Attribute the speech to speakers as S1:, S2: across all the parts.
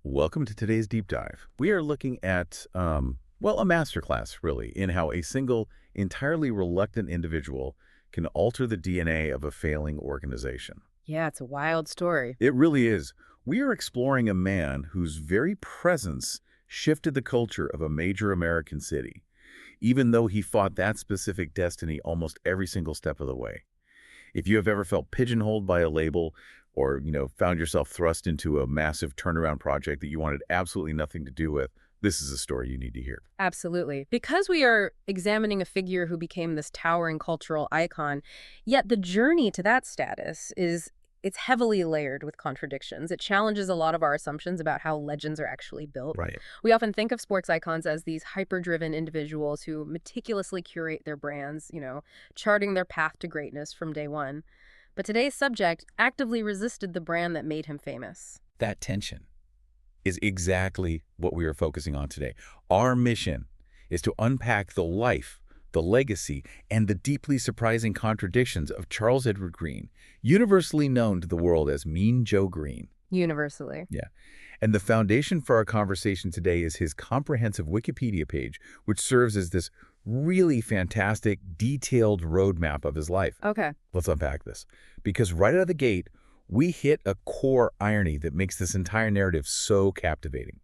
S1: Welcome to today's deep dive. We are looking at, well, a masterclass, really, in how a single, entirely reluctant individual can alter the DNA of a failing organization.
S2: Yeah, it's a wild story.
S1: It really is. We are exploring a man whose very presence shifted the culture of a major American city, even though he fought that specific destiny almost every single step of the way. If you have ever felt pigeonholed by a label or, found yourself thrust into a massive turnaround project that you wanted absolutely nothing to do with, this is a story you need to hear.
S2: Absolutely. Because we are examining a figure who became this towering cultural icon, yet the journey to that status it's heavily layered with contradictions. It challenges a lot of our assumptions about how legends are actually built.
S1: Right.
S2: We often think of sports icons as these hyper-driven individuals who meticulously curate their brands, charting their path to greatness from day one. But today's subject actively resisted the brand that made him famous.
S1: That tension is exactly what we are focusing on today. Our mission is to unpack the life, the legacy, and the deeply surprising contradictions of Charles Edward Greene, universally known to the world as Mean Joe Greene.
S2: Universally.
S1: Yeah. And the foundation for our conversation today is his comprehensive Wikipedia page, which serves as this really fantastic, detailed roadmap of his life.
S2: Okay.
S1: Let's unpack this. Because right out of the gate, we hit a core irony that makes this entire narrative so captivating.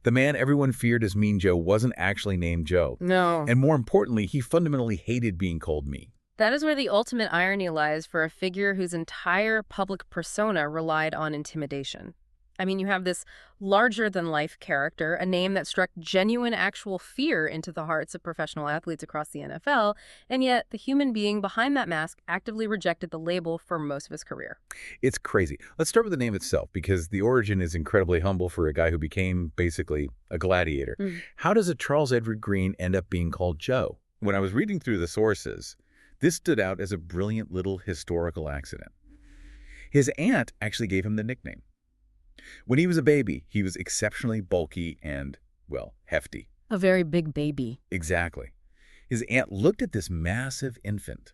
S1: The man everyone feared as Mean Joe wasn't actually named Joe.
S2: No.
S1: And more importantly, he fundamentally hated being called mean.
S2: That is where the ultimate irony lies for a figure whose entire public persona relied on intimidation. I mean, you have this larger-than-life character, a name that struck genuine actual fear into the hearts of professional athletes across the NFL, and yet the human being behind that mask actively rejected the label for most of his career.
S1: It's crazy. Let's start with the name itself, because the origin is incredibly humble for a guy who became basically a gladiator. How does a Charles Edward Greene end up being called Joe? When I was reading through the sources, this stood out as a brilliant little historical accident. His aunt actually gave him the nickname. When he was a baby, he was exceptionally bulky and, well, hefty.
S2: A very big baby.
S1: Exactly. His aunt looked at this massive infant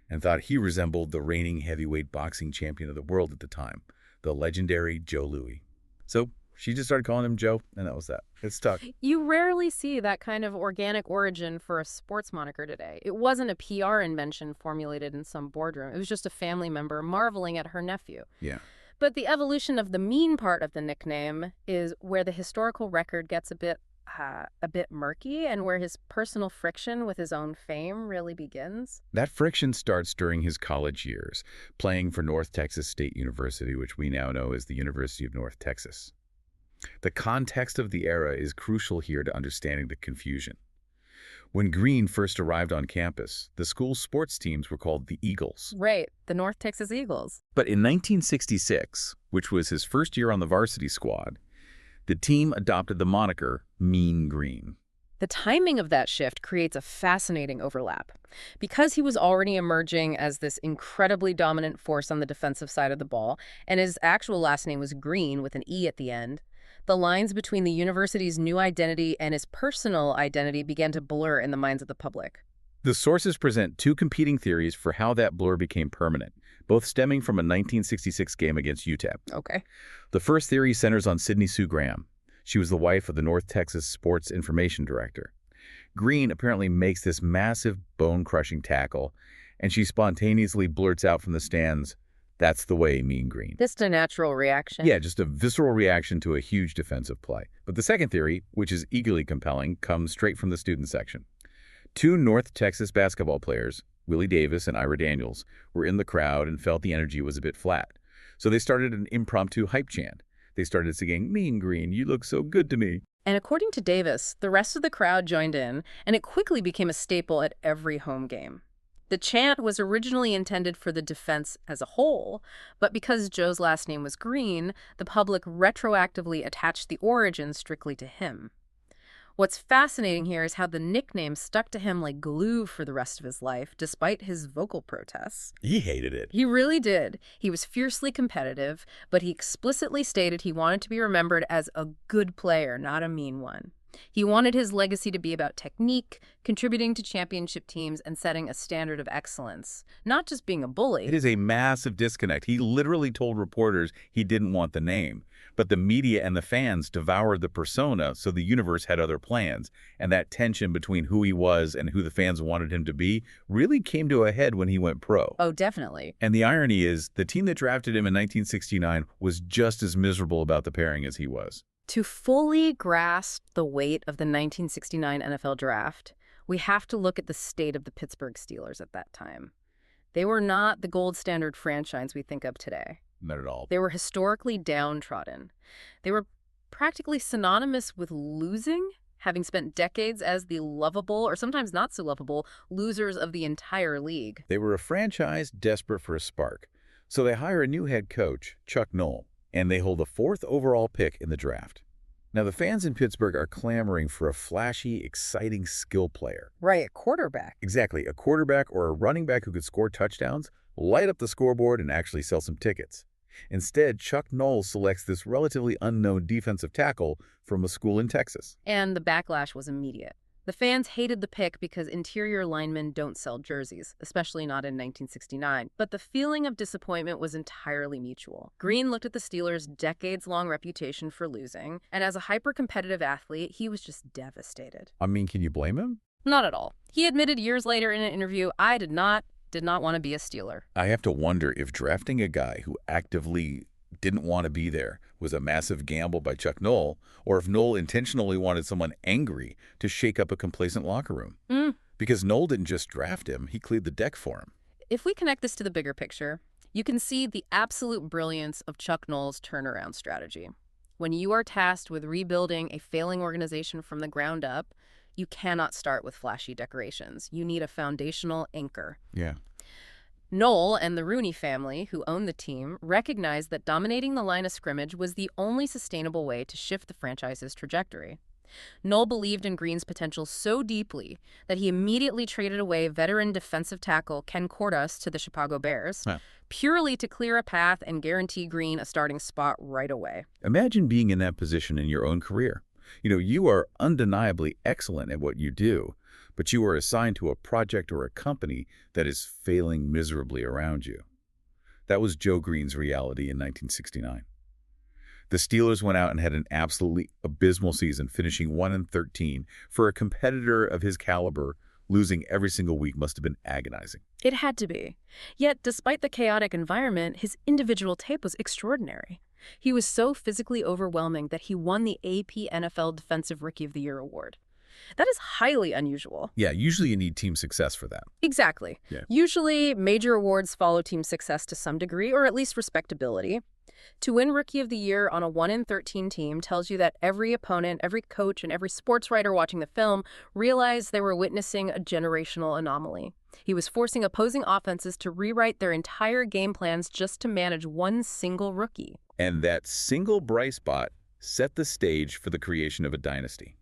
S1: and thought he resembled the reigning heavyweight boxing champion of the world at the time, the legendary Joe Louis. So she just started calling him Joe, and that was that. It stuck.
S2: You rarely see that kind of organic origin for a sports moniker today. It wasn't a PR invention formulated in some boardroom. It was just a family member marveling at her nephew.
S1: Yeah.
S2: But the evolution of the mean part of the nickname is where the historical record gets a bit murky and where his personal friction with his own fame really begins.
S1: That friction starts during his college years, playing for North Texas State University, which we now know as the University of North Texas. The context of the era is crucial here to understanding the confusion. When Greene first arrived on campus, the school's sports teams were called the Eagles.
S2: Right, the North Texas Eagles.
S1: But in 1966, which was his first year on the varsity squad, the team adopted the moniker Mean Greene.
S2: The timing of that shift creates a fascinating overlap. Because he was already emerging as this incredibly dominant force on the defensive side of the ball, and his actual last name was Greene with an E at the end, the lines between the university's new identity and his personal identity began to blur in the minds of the public.
S1: The sources present two competing theories for how that blur became permanent, both stemming from a 1966 game against UTEP.
S2: Okay.
S1: The first theory centers on Sydney Sue Graham. She was the wife of the North Texas Sports Information Director. Greene apparently makes this massive bone-crushing tackle, and she spontaneously blurts out from the stands, "That's the way, Mean Greene."
S2: This is a natural reaction.
S1: Yeah, just a visceral reaction to a huge defensive play. But the second theory, which is equally compelling, comes straight from the student section. Two North Texas basketball players, Willie Davis and Ira Daniels, were in the crowd and felt the energy was a bit flat. So they started an impromptu hype chant. They started singing, "Mean Greene, you look so good to me."
S2: And according to Davis, the rest of the crowd joined in, and it quickly became a staple at every home game. The chant was originally intended for the defense as a whole, but because Joe's last name was Greene, the public retroactively attached the origin strictly to him. What's fascinating here is how the nickname stuck to him like glue for the rest of his life, despite his vocal protests.
S1: He hated it.
S2: He really did. He was fiercely competitive, but he explicitly stated he wanted to be remembered as a good player, not a mean one. He wanted his legacy to be about technique, contributing to championship teams, and setting a standard of excellence, not just being a bully.
S1: It is a massive disconnect. He literally told reporters he didn't want the name, But the media and the fans devoured the persona, so the universe had other plans. And that tension between who he was and who the fans wanted him to be really came to a head when he went pro.
S2: Oh, definitely.
S1: And the irony is, the team that drafted him in 1969 was just as miserable about the pairing as he was.
S2: To fully grasp the weight of the 1969 NFL draft, we have to look at the state of the Pittsburgh Steelers at that time. They were not the gold standard franchise we think of today.
S1: Not at all.
S2: They were historically downtrodden. They were practically synonymous with losing, having spent decades as the lovable, or sometimes not so lovable, losers of the entire league.
S1: They were a franchise desperate for a spark. So they hire a new head coach, Chuck Noll, and they hold the 4th overall pick in the draft. Now, the fans in Pittsburgh are clamoring for a flashy, exciting skill player.
S2: Right, a quarterback.
S1: Exactly, a quarterback or a running back who could score touchdowns, light up the scoreboard, and actually sell some tickets. Instead, Chuck Noll selects this relatively unknown defensive tackle from a school in Texas.
S2: And the backlash was immediate. The fans hated the pick because interior linemen don't sell jerseys, especially not in 1969. But the feeling of disappointment was entirely mutual. Greene looked at the Steelers' decades-long reputation for losing, and as a hyper-competitive athlete, he was just devastated.
S1: I mean, can you blame him?
S2: Not at all. He admitted years later in an interview, I did not want to be a Steeler.
S1: I have to wonder if drafting a guy who actively didn't want to be there was a massive gamble by Chuck Noll, or if Noll intentionally wanted someone angry to shake up a complacent locker room. Because Noll didn't just draft him, he cleared the deck for him.
S2: If we connect this to the bigger picture, you can see the absolute brilliance of Chuck Noll's turnaround strategy. When you are tasked with rebuilding a failing organization from the ground up, you cannot start with flashy decorations. You need a foundational anchor.
S1: Yeah.
S2: Noll and the Rooney family, who owned the team, recognized that dominating the line of scrimmage was the only sustainable way to shift the franchise's trajectory. Noll believed in Greene's potential so deeply that he immediately traded away veteran defensive tackle Ken Cordas to the Chicago Bears, purely to clear a path and guarantee Greene a starting spot right away.
S1: Imagine being in that position in your own career. You are undeniably excellent at what you do, but you are assigned to a project or a company that is failing miserably around you. That was Joe Greene's reality in 1969. The Steelers went out and had an absolutely abysmal season, finishing 1-13. For a competitor of his caliber, losing every single week must have been agonizing.
S2: It had to be. Yet, despite the chaotic environment, his individual tape was extraordinary. He was so physically overwhelming that he won the AP NFL Defensive Rookie of the Year award. That is highly unusual.
S1: Yeah, usually you need team success for that.
S2: Exactly.
S1: Yeah.
S2: Usually, major awards follow team success to some degree, or at least respectability. To win Rookie of the Year on a 1-13 team tells you that every opponent, every coach, and every sports writer watching the film realized they were witnessing a generational anomaly. He was forcing opposing offenses to rewrite their entire game plans just to manage one single rookie.
S1: And that single bright spot set the stage for the creation of a dynasty.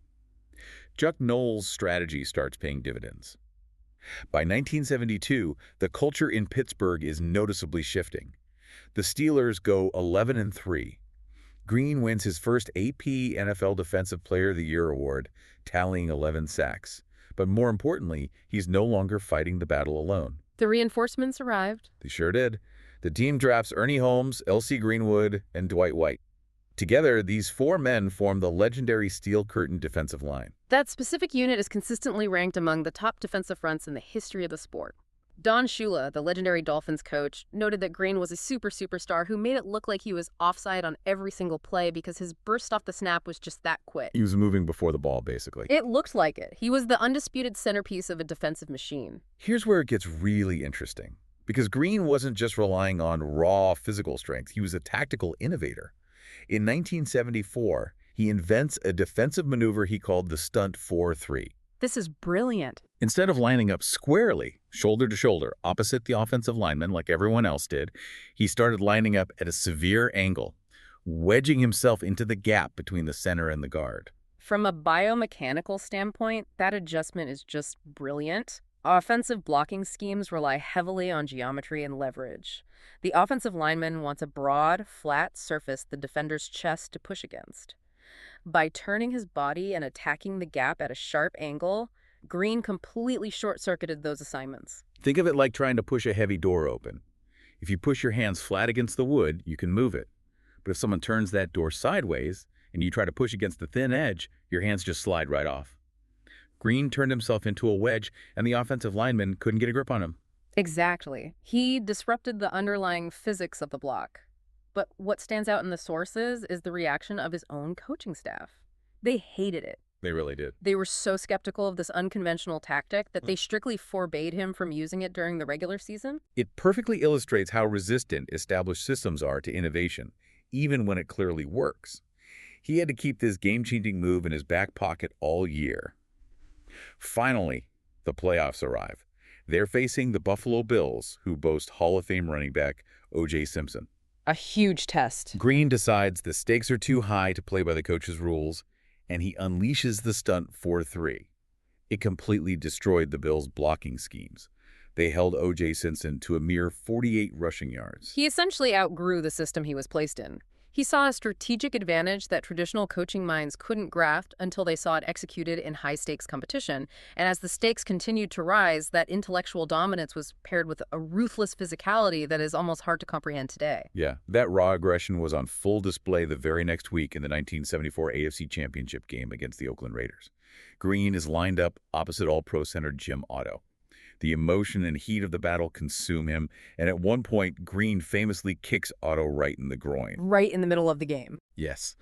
S1: Chuck Noll's strategy starts paying dividends. By 1972, the culture in Pittsburgh is noticeably shifting. The Steelers go 11-3. Greene wins his first AP NFL Defensive Player of the Year award, tallying 11 sacks. But more importantly, he's no longer fighting the battle alone.
S2: The reinforcements arrived.
S1: They sure did. The team drafts Ernie Holmes, L.C. Greenwood, and Dwight White. Together, these 4 men form the legendary Steel Curtain defensive line.
S2: That specific unit is consistently ranked among the top defensive fronts in the history of the sport. Don Shula, the legendary Dolphins coach, noted that Greene was a superstar who made it look like he was offside on every single play because his burst off the snap was just that quick.
S1: He was moving before the ball, basically.
S2: It looked like it. He was the undisputed centerpiece of a defensive machine.
S1: Here's where it gets really interesting. Because Greene wasn't just relying on raw physical strength, he was a tactical innovator. In 1974, he invents a defensive maneuver he called the Stunt 4-3.
S2: This is brilliant.
S1: Instead of lining up squarely, shoulder to shoulder, opposite the offensive lineman like everyone else did, he started lining up at a severe angle, wedging himself into the gap between the center and the guard.
S2: From a biomechanical standpoint, that adjustment is just brilliant. Offensive blocking schemes rely heavily on geometry and leverage. The offensive lineman wants a broad, flat surface the defender's chest to push against. By turning his body and attacking the gap at a sharp angle, Greene completely short-circuited those assignments.
S1: Think of it like trying to push a heavy door open. If you push your hands flat against the wood, you can move it. But if someone turns that door sideways and you try to push against the thin edge, your hands just slide right off. Greene turned himself into a wedge, and the offensive lineman couldn't get a grip on him.
S2: Exactly. He disrupted the underlying physics of the block. But what stands out in the sources is the reaction of his own coaching staff. They hated it.
S1: They really did.
S2: They were so skeptical of this unconventional tactic that they strictly forbade him from using it during the regular season.
S1: It perfectly illustrates how resistant established systems are to innovation, even when it clearly works. He had to keep this game-changing move in his back pocket all year. Finally, the playoffs arrive. They're facing the Buffalo Bills, who boast Hall of Fame running back O.J. Simpson.
S2: A huge test.
S1: Greene decides the stakes are too high to play by the coach's rules, and he unleashes the stunt 4-3. It completely destroyed the Bills' blocking schemes. They held O.J. Simpson to a mere 48 rushing yards.
S2: He essentially outgrew the system he was placed in. He saw a strategic advantage that traditional coaching minds couldn't grasp until they saw it executed in high-stakes competition. And as the stakes continued to rise, that intellectual dominance was paired with a ruthless physicality that is almost hard to comprehend today.
S1: Yeah, that raw aggression was on full display the very next week in the 1974 AFC Championship game against the Oakland Raiders. Greene is lined up opposite All-Pro center Jim Otto. The emotion and heat of the battle consume him, and at one point, Greene famously kicks Otto right in the groin.
S2: Right in the middle of the game.
S1: Yes.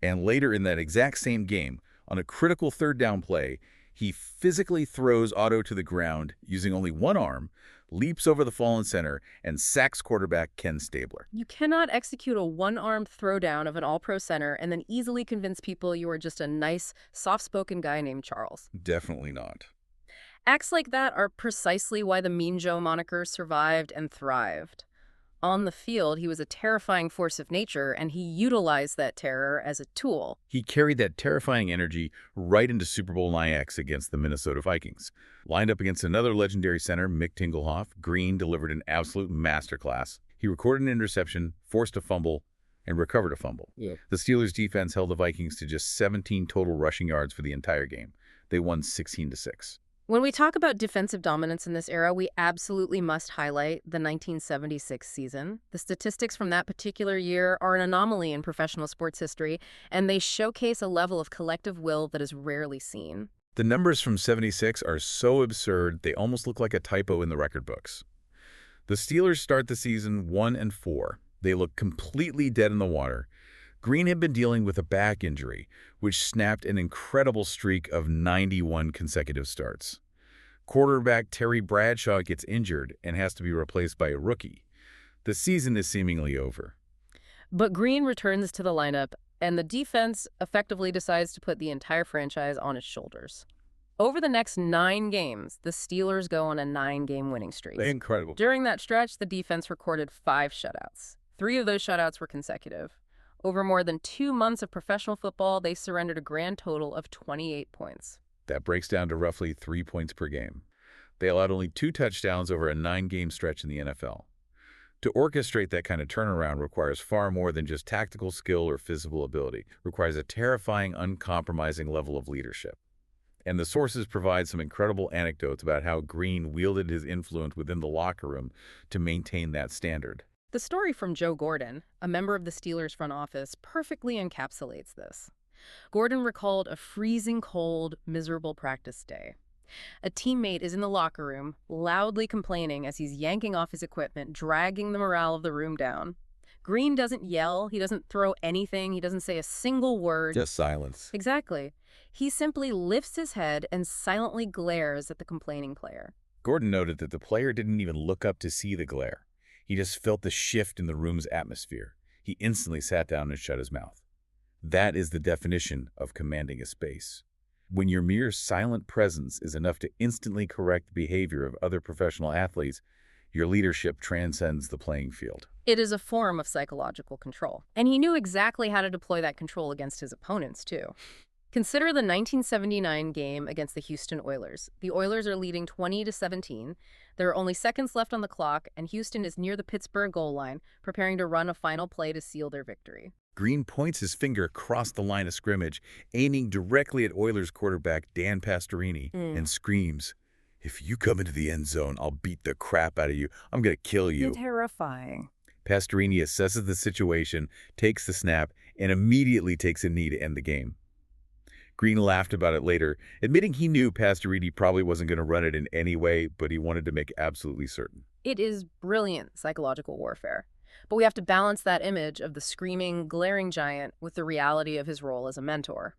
S1: And later in that exact same game, on a critical third down play, he physically throws Otto to the ground using only one arm, leaps over the fallen center, and sacks quarterback Ken Stabler.
S2: You cannot execute a one-armed throwdown of an all-pro center and then easily convince people you are just a nice, soft-spoken guy named Charles.
S1: Definitely not.
S2: Acts like that are precisely why the Mean Joe moniker survived and thrived. On the field, he was a terrifying force of nature, and he utilized that terror as a tool.
S1: He carried that terrifying energy right into Super Bowl IX against the Minnesota Vikings. Lined up against another legendary center, Mick Tingelhoff, Greene delivered an absolute masterclass. He recorded an interception, forced a fumble, and recovered a fumble.
S3: Yeah.
S1: The Steelers' defense held the Vikings to just 17 total rushing yards for the entire game. They won 16-6.
S2: When we talk about defensive dominance in this era, we absolutely must highlight the 1976 season. The statistics from that particular year are an anomaly in professional sports history, and they showcase a level of collective will that is rarely seen.
S1: The numbers from 76 are so absurd, they almost look like a typo in the record books. The Steelers start the season 1-4. They look completely dead in the water. Greene had been dealing with a back injury, which snapped an incredible streak of 91 consecutive starts. Quarterback Terry Bradshaw gets injured and has to be replaced by a rookie. The season is seemingly over.
S2: But Greene returns to the lineup, and the defense effectively decides to put the entire franchise on its shoulders. Over the next 9 games, the Steelers go on a 9-game winning streak.
S1: Incredible.
S2: During that stretch, the defense recorded 5 shutouts. 3 of those shutouts were consecutive. Over more than 2 months of professional football, they surrendered a grand total of 28 points.
S1: That breaks down to roughly 3 points per game. They allowed only 2 touchdowns over a 9-game stretch in the NFL. To orchestrate that kind of turnaround requires far more than just tactical skill or physical ability. It requires a terrifying, uncompromising level of leadership. And the sources provide some incredible anecdotes about how Greene wielded his influence within the locker room to maintain that standard.
S2: The story from Joe Gordon, a member of the Steelers front office, perfectly encapsulates this. Gordon recalled a freezing cold, miserable practice day. A teammate is in the locker room, loudly complaining as he's yanking off his equipment, dragging the morale of the room down. Greene doesn't yell, he doesn't throw anything, he doesn't say a single word.
S1: Just silence.
S2: Exactly. He simply lifts his head and silently glares at the complaining player.
S1: Gordon noted that the player didn't even look up to see the glare. He just felt the shift in the room's atmosphere. He instantly sat down and shut his mouth. That is the definition of commanding a space. When your mere silent presence is enough to instantly correct the behavior of other professional athletes, your leadership transcends the playing field.
S2: It is a form of psychological control. And he knew exactly how to deploy that control against his opponents, too. Consider the 1979 game against the Houston Oilers. The Oilers are leading 20-17. There are only seconds left on the clock, and Houston is near the Pittsburgh goal line, preparing to run a final play to seal their victory.
S1: Greene points his finger across the line of scrimmage, aiming directly at Oilers quarterback Dan Pastorini, and screams, "If you come into the end zone, I'll beat the crap out of you. I'm going to kill you."
S4: Terrifying.
S1: Pastorini assesses the situation, takes the snap, and immediately takes a knee to end the game. Greene laughed about it later, admitting he knew Pastorini probably wasn't going to run it in any way, but he wanted to make absolutely certain.
S2: It is brilliant psychological warfare. But we have to balance that image of the screaming, glaring giant with the reality of his role as a mentor.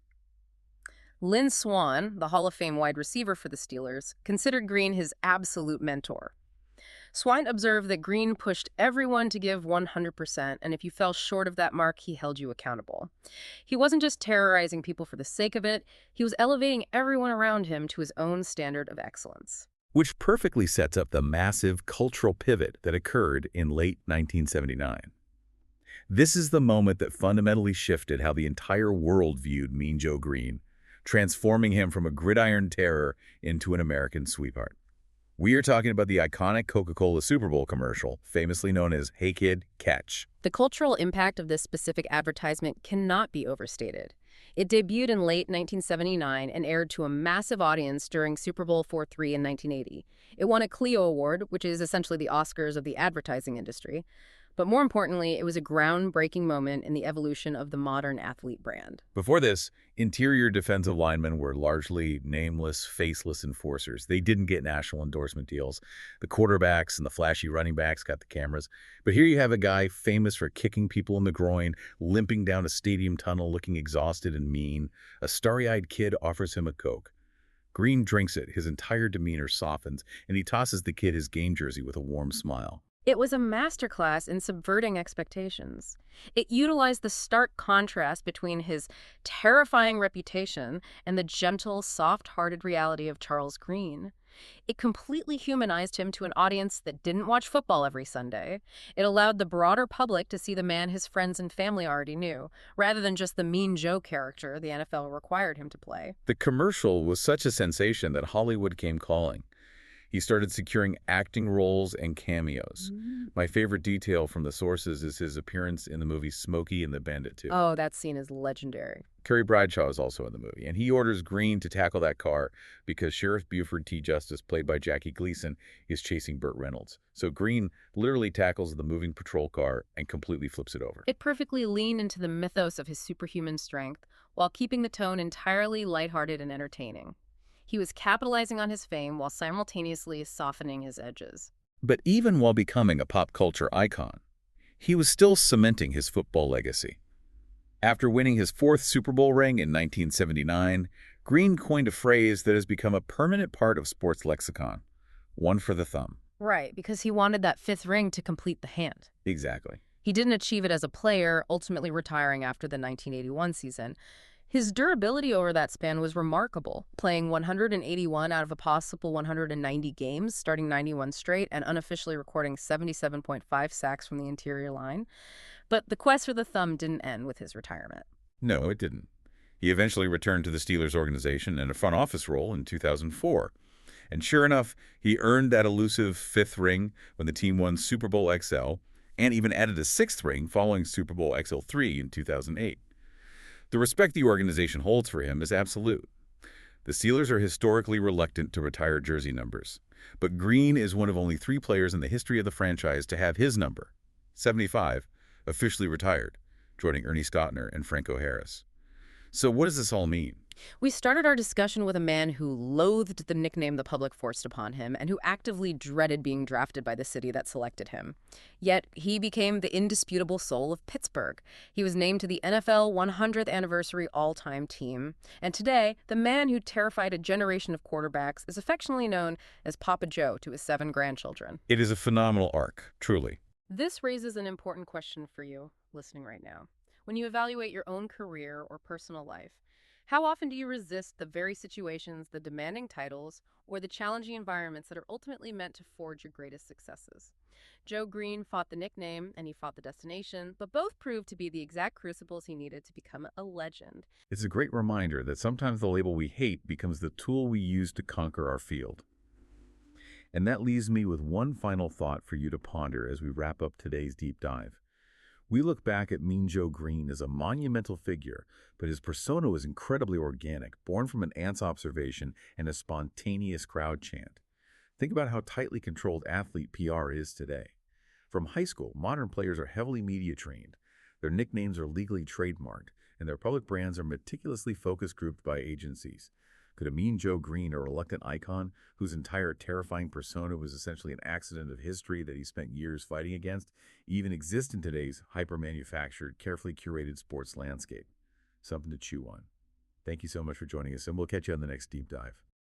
S2: Lynn Swann, the Hall of Fame wide receiver for the Steelers, considered Greene his absolute mentor. Swann observed that Greene pushed everyone to give 100%, and if you fell short of that mark, he held you accountable. He wasn't just terrorizing people for the sake of it, he was elevating everyone around him to his own standard of excellence.
S1: Which perfectly sets up the massive cultural pivot that occurred in late 1979. This is the moment that fundamentally shifted how the entire world viewed Mean Joe Greene, transforming him from a gridiron terror into an American sweetheart. We are talking about the iconic Coca-Cola Super Bowl commercial, famously known as "Hey Kid, Catch."
S2: The cultural impact of this specific advertisement cannot be overstated. It debuted in late 1979 and aired to a massive audience during Super Bowl XLIII in 1980. It won a Clio Award, which is essentially the Oscars of the advertising industry. But more importantly, it was a groundbreaking moment in the evolution of the modern athlete brand.
S1: Before this, interior defensive linemen were largely nameless, faceless enforcers. They didn't get national endorsement deals. The quarterbacks and the flashy running backs got the cameras. But here you have a guy famous for kicking people in the groin, limping down a stadium tunnel looking exhausted and mean. A starry-eyed kid offers him a Coke. Greene drinks it, his entire demeanor softens, and he tosses the kid his game jersey with a warm smile.
S2: It was a masterclass in subverting expectations. It utilized the stark contrast between his terrifying reputation and the gentle, soft-hearted reality of Charles Greene. It completely humanized him to an audience that didn't watch football every Sunday. It allowed the broader public to see the man his friends and family already knew, rather than just the Mean Joe character the NFL required him to play.
S1: The commercial was such a sensation that Hollywood came calling. He started securing acting roles and cameos. My favorite detail from the sources is his appearance in the movie Smokey and the Bandit 2.
S2: Oh, that scene is legendary.
S1: Carrie Bradshaw is also in the movie, and he orders Greene to tackle that car because Sheriff Buford T. Justice, played by Jackie Gleason, is chasing Burt Reynolds. So Greene literally tackles the moving patrol car and completely flips it over.
S2: It perfectly leaned into the mythos of his superhuman strength while keeping the tone entirely lighthearted and entertaining. He was capitalizing on his fame while simultaneously softening his edges.
S1: But even while becoming a pop culture icon, he was still cementing his football legacy. After winning his fourth Super Bowl ring in 1979, Greene coined a phrase that has become a permanent part of sports lexicon: one for the thumb.
S2: Right, because he wanted that fifth ring to complete the hand.
S1: Exactly.
S2: He didn't achieve it as a player, ultimately retiring after the 1981 season. His durability over that span was remarkable, playing 181 out of a possible 190 games, starting 91 straight, and unofficially recording 77.5 sacks from the interior line. But the quest for the thumb didn't end with his retirement.
S1: No, it didn't. He eventually returned to the Steelers organization in a front office role in 2004. And sure enough, he earned that elusive fifth ring when the team won Super Bowl XL, and even added a sixth ring following Super Bowl XL3 in 2008. The respect the organization holds for him is absolute. The Steelers are historically reluctant to retire jersey numbers, but Greene is one of only 3 players in the history of the franchise to have his number, 75, officially retired, joining Ernie Scottner and Franco Harris. So what does this all mean?
S2: We started our discussion with a man who loathed the nickname the public forced upon him and who actively dreaded being drafted by the city that selected him. Yet he became the indisputable soul of Pittsburgh. He was named to the NFL 100th anniversary all-time team. And today, the man who terrified a generation of quarterbacks is affectionately known as Papa Joe to his 7 grandchildren.
S1: It is a phenomenal arc, truly.
S2: This raises an important question for you listening right now. When you evaluate your own career or personal life, how often do you resist the very situations, the demanding titles, or the challenging environments that are ultimately meant to forge your greatest successes? Joe Greene fought the nickname and he fought the destination, but both proved to be the exact crucibles he needed to become a legend.
S1: It's a great reminder that sometimes the label we hate becomes the tool we use to conquer our field. And that leaves me with one final thought for you to ponder as we wrap up today's deep dive. We look back at Mean Joe Greene as a monumental figure, but his persona was incredibly organic, born from an ant's observation and a spontaneous crowd chant. Think about how tightly controlled athlete PR is today. From high school, modern players are heavily media trained. Their nicknames are legally trademarked, and their public brands are meticulously focus grouped by agencies. Could a mean Joe Greene, a reluctant icon whose entire terrifying persona was essentially an accident of history that he spent years fighting against, even exist in today's hyper-manufactured, carefully curated sports landscape? Something to chew on. Thank you so much for joining us, and we'll catch you on the next deep dive.